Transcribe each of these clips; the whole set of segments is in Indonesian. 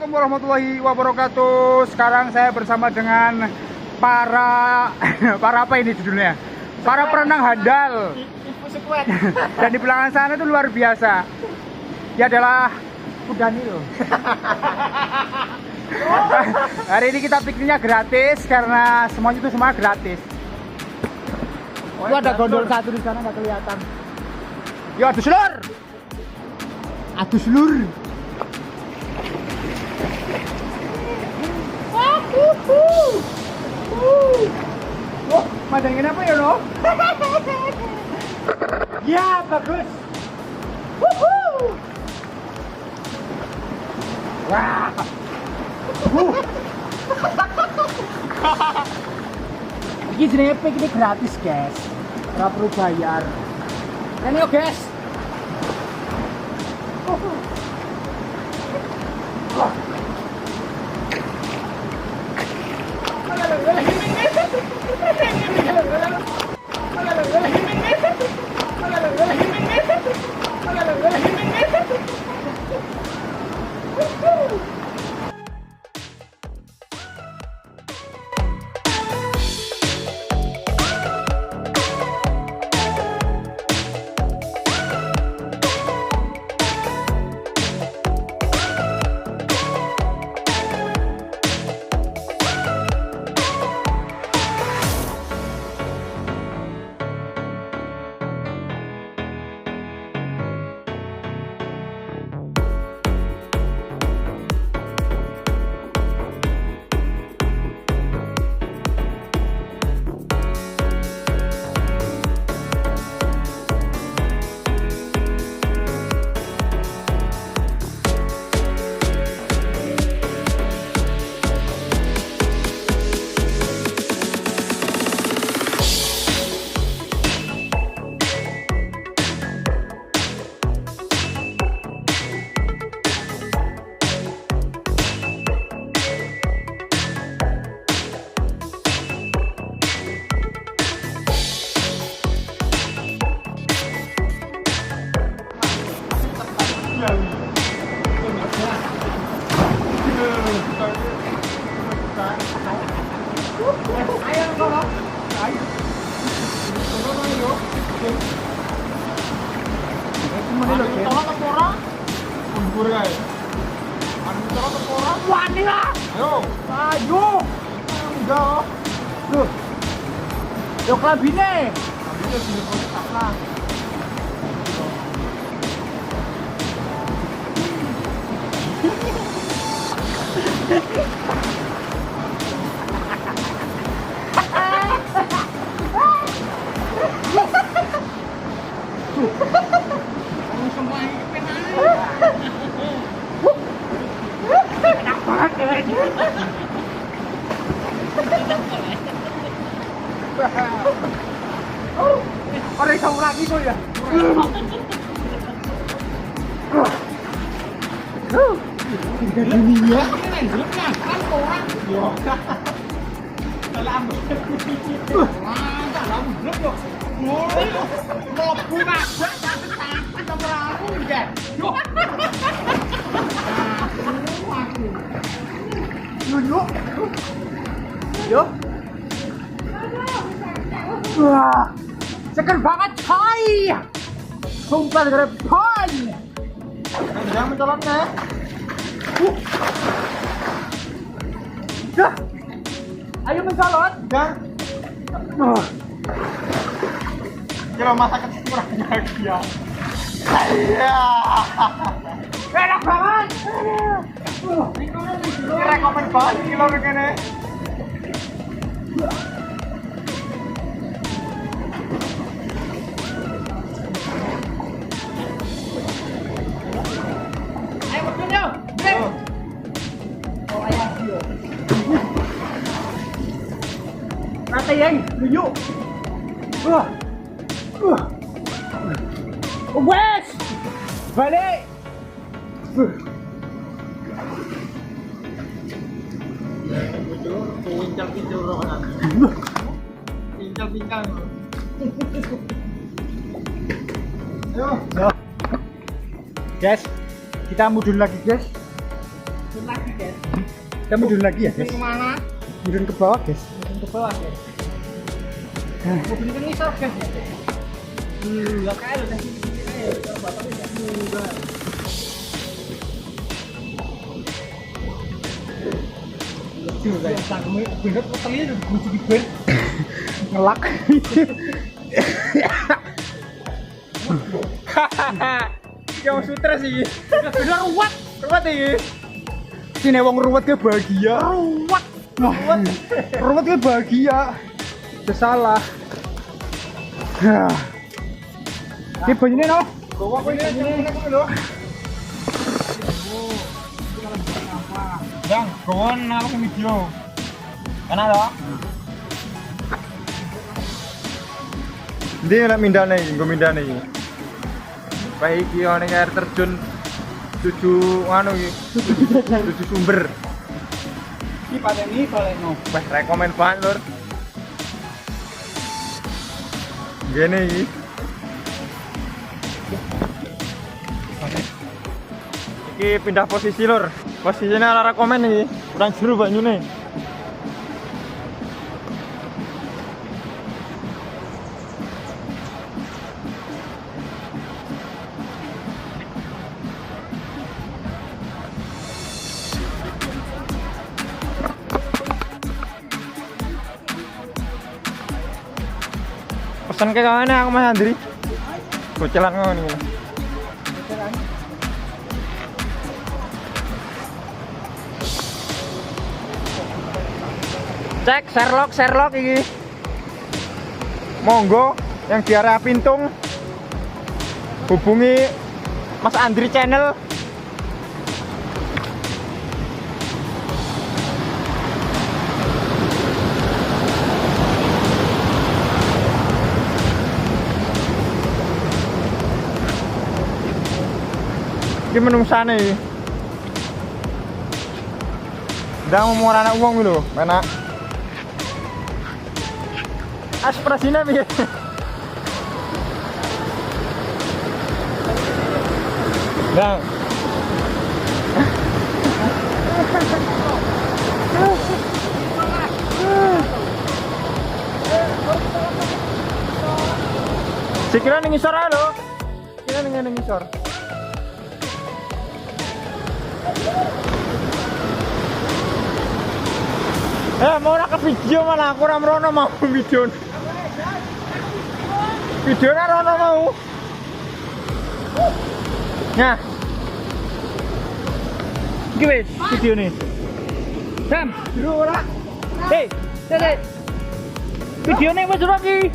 Assalamualaikum warahmatullahi wabarakatuh. Sekarang saya bersama dengan para apa ini judulnya? Para perenang handal. Dan di belakang sana itu luar biasa. Dia adalah Kudani loh. Hari ini kita pikniknya gratis karena semuanya itu semua gratis. Itu ada gondol satu di sana nggak kelihatan. Yo adu sluurr. Adu sluurr. Wah, madangin apa ya lo? Ya bagus. Wah. Ini jenenge piknik gratis guys, nggak perlu bayar. Ini yo guys. Yo klabine. Klabine sini kok lah. Kamu semua ini pengen. Enak banget. Orang kamu lagi kok ya? Tiga dunia. Kan orang. Yo. Dalam. Dalam grup yo. Mau buka kita melaku ya. Yo. Yo. Wah, seger banget coy. Sumpah seger coy. Jangan mencoloknya. Dah. Ayo mencolot. Dah. Kalau masakan kurangnya dia. Iya. Enak banget. Rekomen banget kilo begini. Yang yuk. Wes. Balik. Pincang-pincang orang. Pincang-pincang. Ayo. Guys, kita mudun lagi, guys. lagi guys. Kita mundur lagi ya guys? Kemana? Mundur ke bawah guys. Ke bawah guys. Mobil ini ngisor guys. Gak kayak lo tadi sini ayo. Coba tapi gak mudah. Guys, sanggungnya bener puternya udah bunyi di ben. Ngelak. Yang stres sih. Bener ruwet. Ruwet iki. Sini wong ruwet ke bahagia. Ruwet ke bahagia. Udah salah. Ini banyune no. Bawa kowe ini lho. Yang kawan aku video. Kana lho. Ndi nek mindane iki, nggo mindane iki. Baik iki ning air terjun 7 anu iki. 7 sumber. Iki pateni baleno. Wah, rekomen banget, Lur. Gini iki. Iki pindah posisi, Lur. Posisinya lara komen iki. Kurang jeru banyune. Pesan ke kawan aku Mas Andri. Gocelan ngono iki. Cek Sherlock iki. Monggo yang di area Pingtung hubungi Mas Andri channel. Iki menungsane iki. Ndang mau anak wong lho, enak. Aspirasinya piye? Ndang. Sekira ning isor ae lho. Kira ning isor. Mau nak ke video malah aku ora merono mau video. Videonya rono mau. Nah. Iki wis videone. Sam, jero ora? Hei, Dede. Videone wis jero iki.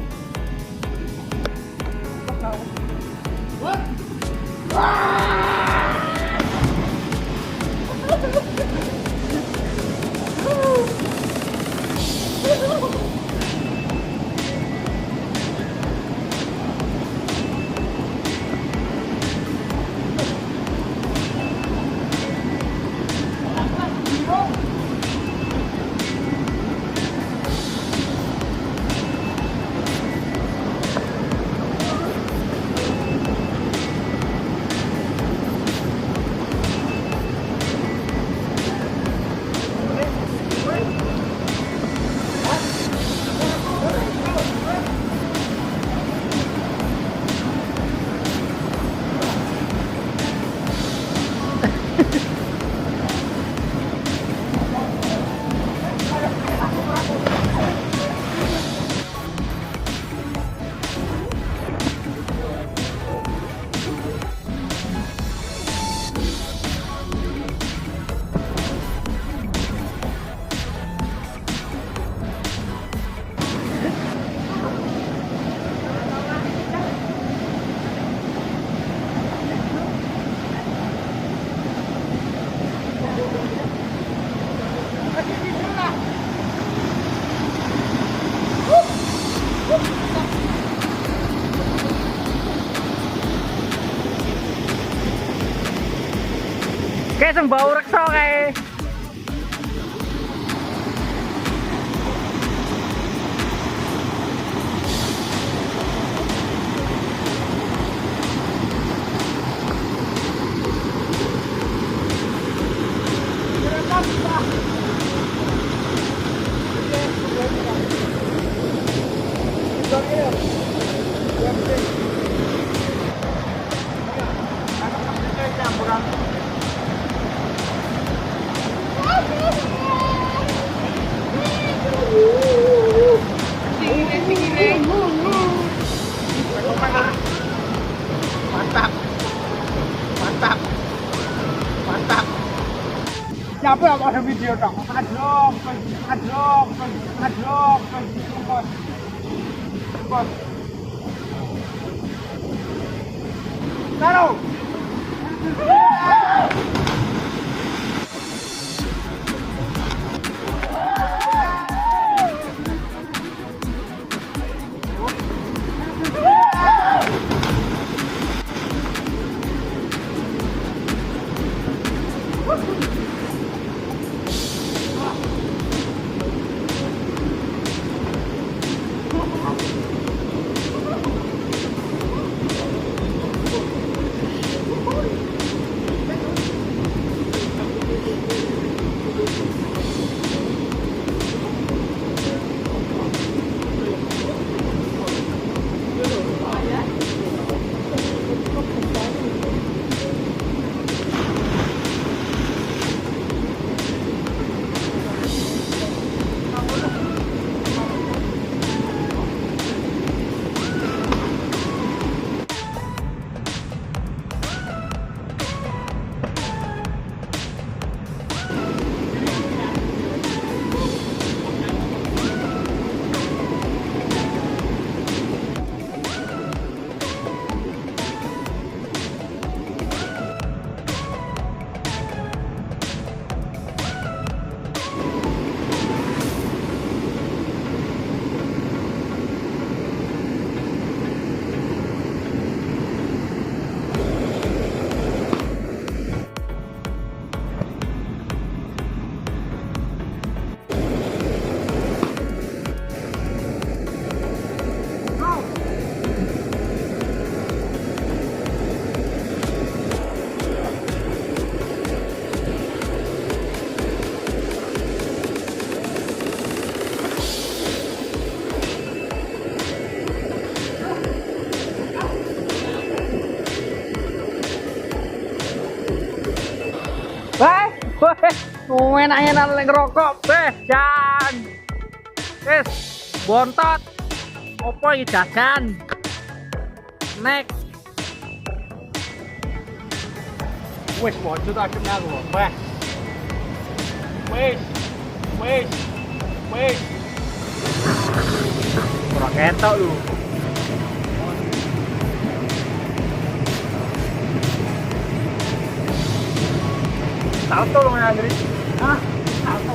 Kayak sing bau reksa kayak. apa ada video dong? Adlok. Taruh. Enaknya nang ngerokok, Jan. Wis, bontot. Opo iki jajan? Next. Wis bocot ademnya aku, Wes. Wis. Ora ketok lu. Salto lu Andri. Hah? Salto.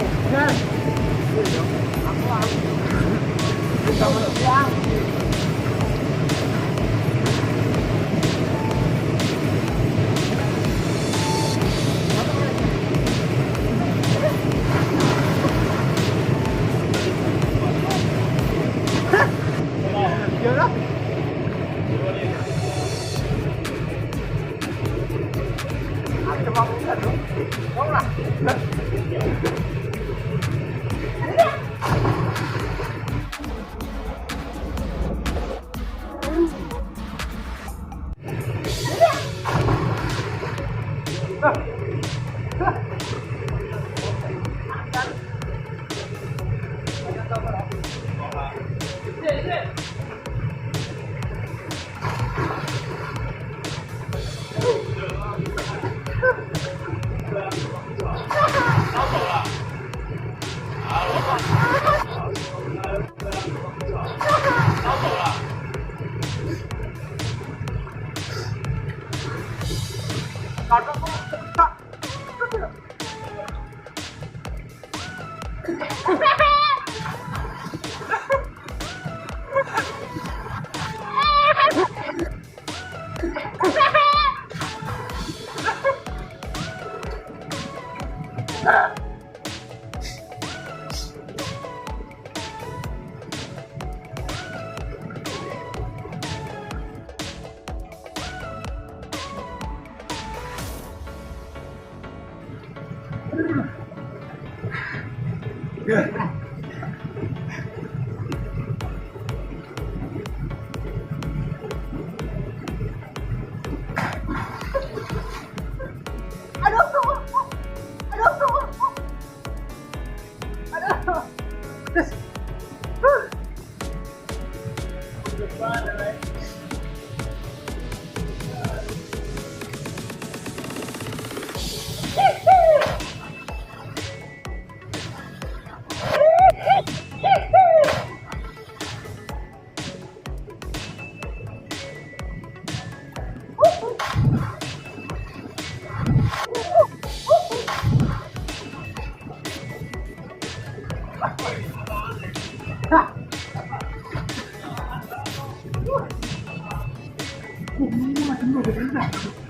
Ya. Tunggu,